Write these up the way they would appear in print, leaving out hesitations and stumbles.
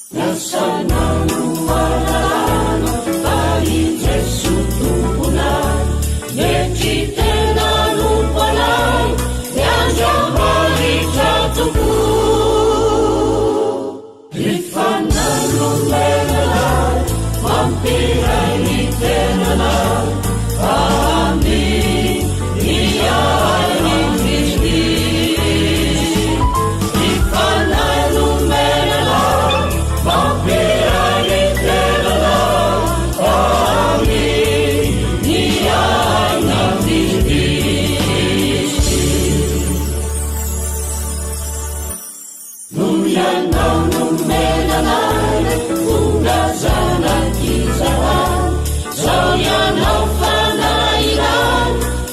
Nasanannualalan bagi Yesu tubunan Nekitena lupalay Yang balik jatuhku Ifanalumelalan Mampiray nitenalan Amin Iya ay ng Kristi Ifanalumelalan Mampiray nitenalan Amin Iya ay ng Kristi Nuyan ang numelalan Unasan at kisahan Sauyan ang panailan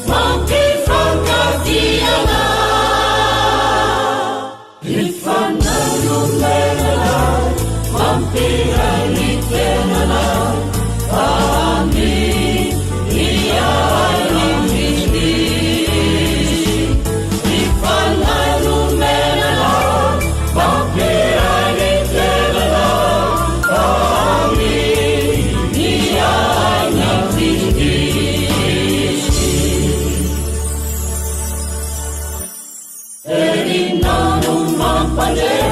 Magkipagkatiyanan Ifanalumelalan Mampiray nitenalan Amin Iya ay ng Kristi Ifanalumelalan Mampiray nitenalan Amin Iya ay ng Kristi Erinanong mapalay